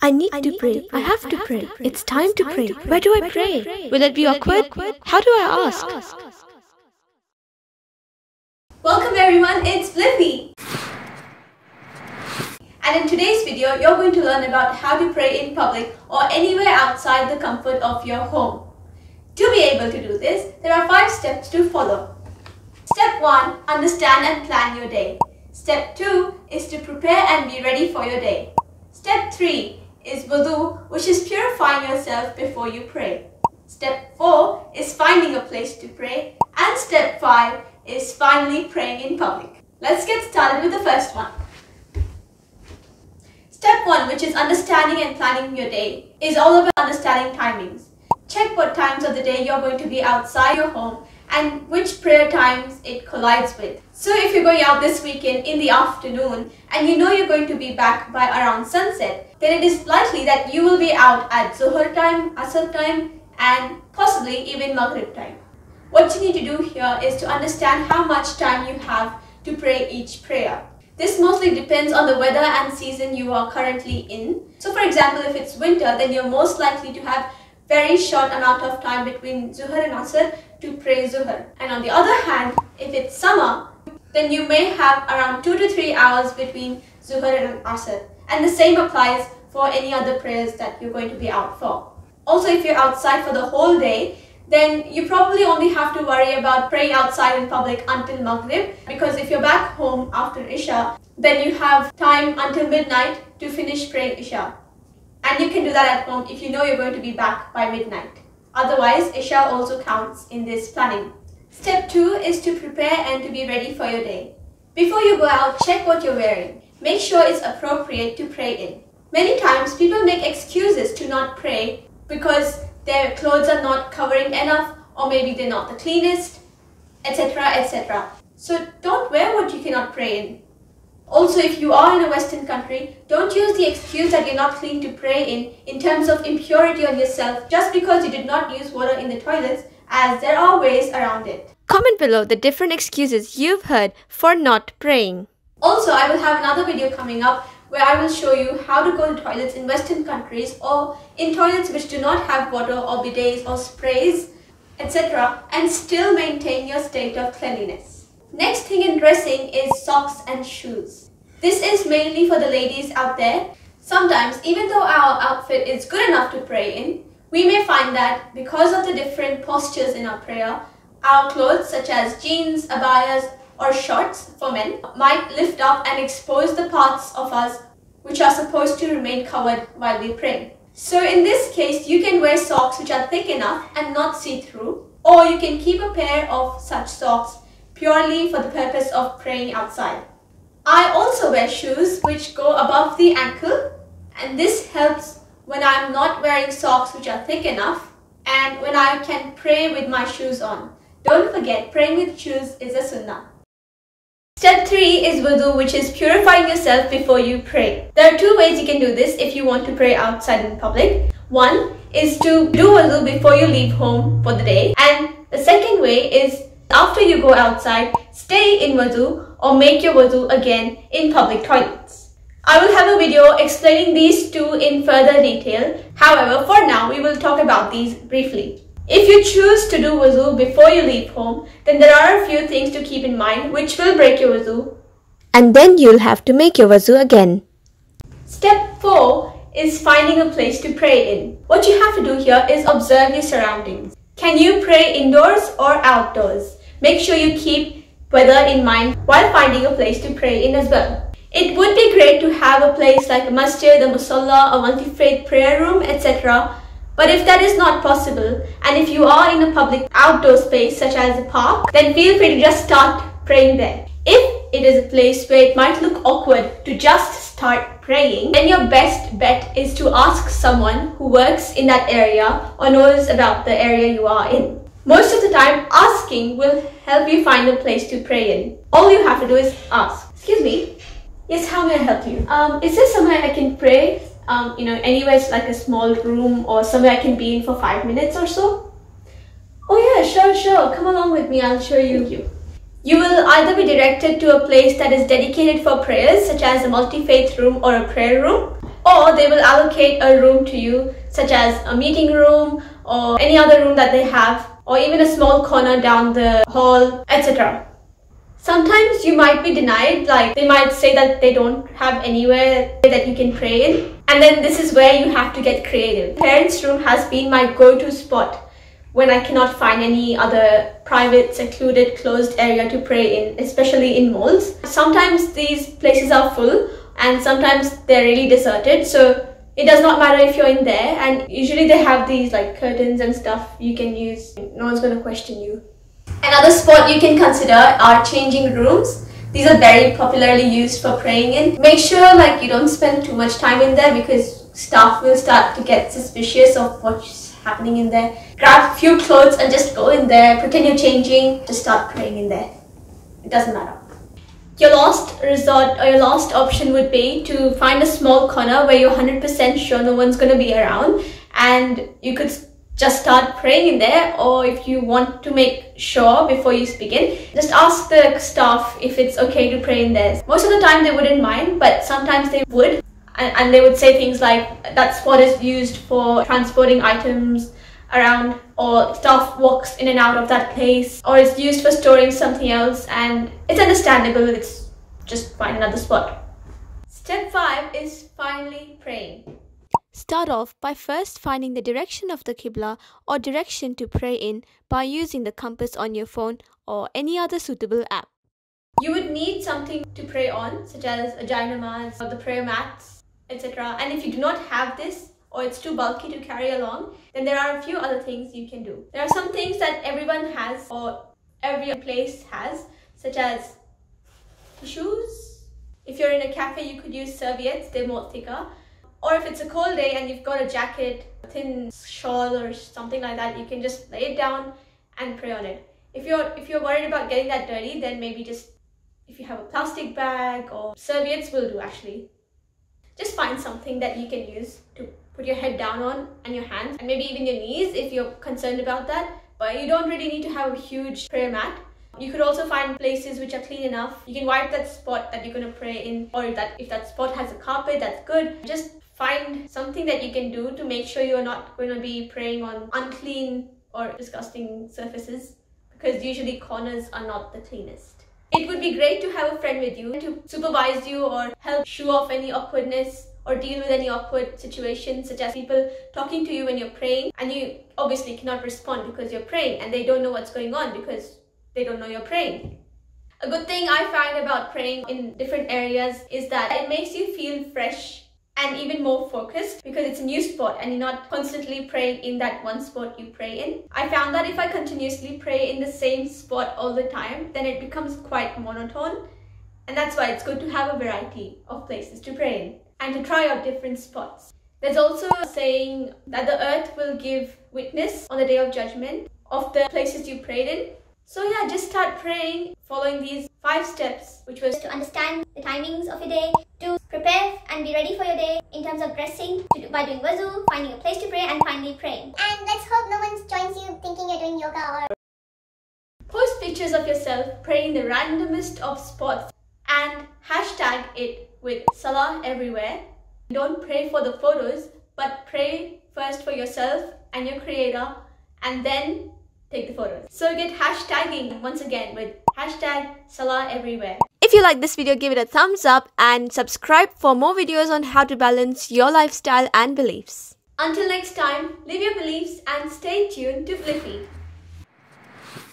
I need to pray. I have to pray. It's time to pray. Where do I pray? Will it be awkward? How do I ask? Welcome everyone, it's Bliifee. And in today's video, you're going to learn about how to pray in public or anywhere outside the comfort of your home. To be able to do this, there are 5 steps to follow. Step 1. Understand and plan your day. Step 2 is to prepare and be ready for your day. Step 3 is wudu, which is purifying yourself before you pray. Step 4 is finding a place to pray. And step 5 is finally praying in public. Let's get started with the first one. Step 1, which is understanding and planning your day, is all about understanding timings. Check what times of the day you're going to be outside your home and which prayer times it collides with. So if you're going out this weekend in the afternoon and you know you're going to be back by around sunset, then it is likely that you will be out at Zuhr time, Asr time, and possibly even Maghrib time. What you need to do here is to understand how much time you have to pray each prayer. This mostly depends on the weather and season you are currently in. So for example, if it's winter, then you're most likely to have very short amount of time between Zuhr and Asr to pray Zuhr. And on the other hand, if it's summer, then you may have around 2 to 3 hours between Zuhr and Asr. And the same applies for any other prayers that you're going to be out for. Also, if you're outside for the whole day, then you probably only have to worry about praying outside in public until Maghrib, because if you're back home after Isha, then you have time until midnight to finish praying Isha. And you can do that at home if you know you're going to be back by midnight. Otherwise, Isha also counts in this planning. Step 2 is to prepare and to be ready for your day. Before you go out, check what you're wearing. Make sure it's appropriate to pray in. Many times, people make excuses to not pray because their clothes are not covering enough, or maybe they're not the cleanest, etc. etc. So don't wear what you cannot pray in. Also, if you are in a Western country, don't use the excuse that you're not clean to pray in terms of impurity on yourself just because you did not use water in the toilets, as there are ways around it. Comment below the different excuses you've heard for not praying. Also, I will have another video coming up where I will show you how to go to toilets in Western countries or in toilets which do not have water or bidets or sprays, etc. and still maintain your state of cleanliness. Next thing in dressing is socks and shoes. This is mainly for the ladies out there. Sometimes, even though our outfit is good enough to pray in, we may find that because of the different postures in our prayer, our clothes such as jeans, abayas or shorts for men might lift up and expose the parts of us which are supposed to remain covered while we pray. So in this case, you can wear socks which are thick enough and not see-through, or you can keep a pair of such socks purely for the purpose of praying outside. I also wear shoes which go above the ankle, and this helps when I'm not wearing socks which are thick enough and when I can pray with my shoes on. Don't forget, praying with shoes is a sunnah. Step 3 is wudu, which is purifying yourself before you pray. There are 2 ways you can do this if you want to pray outside in public. One is to do wudu before you leave home for the day, and the second way is after you go outside, stay in wudu or make your wudu again in public toilets. I will have a video explaining these 2 in further detail. However, for now, we will talk about these briefly. If you choose to do wudu before you leave home, then there are a few things to keep in mind which will break your wudu. And then you'll have to make your wudu again. Step 4 is finding a place to pray in. What you have to do here is observe your surroundings. Can you pray indoors or outdoors? Make sure you keep weather in mind while finding a place to pray in as well. It would be great to have a place like a masjid, a musalla, a multi-faith prayer room, etc. But if that is not possible, and if you are in a public outdoor space such as a park, then feel free to just start praying there. If it is a place where it might look awkward to just start praying, then your best bet is to ask someone who works in that area or knows about the area you are in. Most of the time, asking will help you find a place to pray in. All you have to do is ask. Excuse me. Yes, how may I help you? Is there somewhere I can pray? Anywhere it's like a small room or somewhere I can be in for 5 minutes or so? Oh yeah, sure. Come along with me. I'll show you. You will either be directed to a place that is dedicated for prayers, such as a multi-faith room or a prayer room. or they will allocate a room to you, such as a meeting room or any other room that they have, or even a small corner down the hall, etc. Sometimes you might be denied, like they might say that they don't have anywhere that you can pray in, and then this is where you have to get creative. Parents' room has been my go-to spot when I cannot find any other private, secluded, closed area to pray in, especially in malls. Sometimes these places are full and sometimes they're really deserted, so it does not matter if you're in there, and usually they have these like curtains and stuff you can use. No one's going to question you. Another spot you can consider are changing rooms. These are very popularly used for praying in. Make sure like you don't spend too much time in there because staff will start to get suspicious of what's happening in there. Grab a few clothes and just go in there, pretend you're changing, just start praying in there. It doesn't matter. Your last resort or your last option would be to find a small corner where you're 100% sure no one's going to be around, and you could just start praying in there. Or if you want to make sure before you begin, just ask the staff if it's okay to pray in there. Most of the time they wouldn't mind, but sometimes they would, and they would say things like that spot is used for transporting items around, or staff walks in and out of that place, or it's used for storing something else, and it's understandable. It's just find another spot. Step 5 is finally praying. Start off by first finding the direction of the Qibla or direction to pray in by using the compass on your phone or any other suitable app. You would need something to pray on, such as a janamaz or the prayer mats, etc. And if you do not have this, or it's too bulky to carry along, then there are a few other things you can do. There are some things that everyone has or every place has, such as tissues. If you're in a cafe, you could use serviettes, they're more thicker. Or if it's a cold day and you've got a jacket, a thin shawl or something like that, you can just lay it down and pray on it. If you're worried about getting that dirty, then maybe just, if you have a plastic bag, or serviettes will do actually. Just find something that you can use to put your head down on and your hands, and maybe even your knees if you're concerned about that. But you don't really need to have a huge prayer mat. You could also find places which are clean enough. You can wipe that spot that you're going to pray in, or if that spot has a carpet, that's good. Just find something that you can do to make sure you're not going to be praying on unclean or disgusting surfaces, because usually corners are not the cleanest. It would be great to have a friend with you to supervise you or help shoo off any awkwardness or deal with any awkward situations, such as people talking to you when you're praying and you obviously cannot respond because you're praying, and they don't know what's going on because they don't know you're praying. A good thing I find about praying in different areas is that it makes you feel fresh and even more focused, because it's a new spot and you're not constantly praying in that one spot you pray in. I found that if I continuously pray in the same spot all the time, then it becomes quite monotone, and that's why it's good to have a variety of places to pray in and to try out different spots. There's also a saying that the earth will give witness on the day of judgment of the places you prayed in. So yeah, just start praying following these 5 steps, which was to understand the timings of your day, to prepare and be ready for your day in terms of dressing, by doing wuzu, finding a place to pray, and finally praying. And let's hope no one joins you thinking you're doing yoga or... Post pictures of yourself praying the randomest of spots and hashtag it with Salah everywhere. Don't pray for the photos, but pray first for yourself and your creator, and then take the photos. So get hashtagging once again with hashtag Salah everywhere. If you like this video, give it a thumbs up and subscribe for more videos on how to balance your lifestyle and beliefs. Until next time, live your beliefs and stay tuned to Bliifee.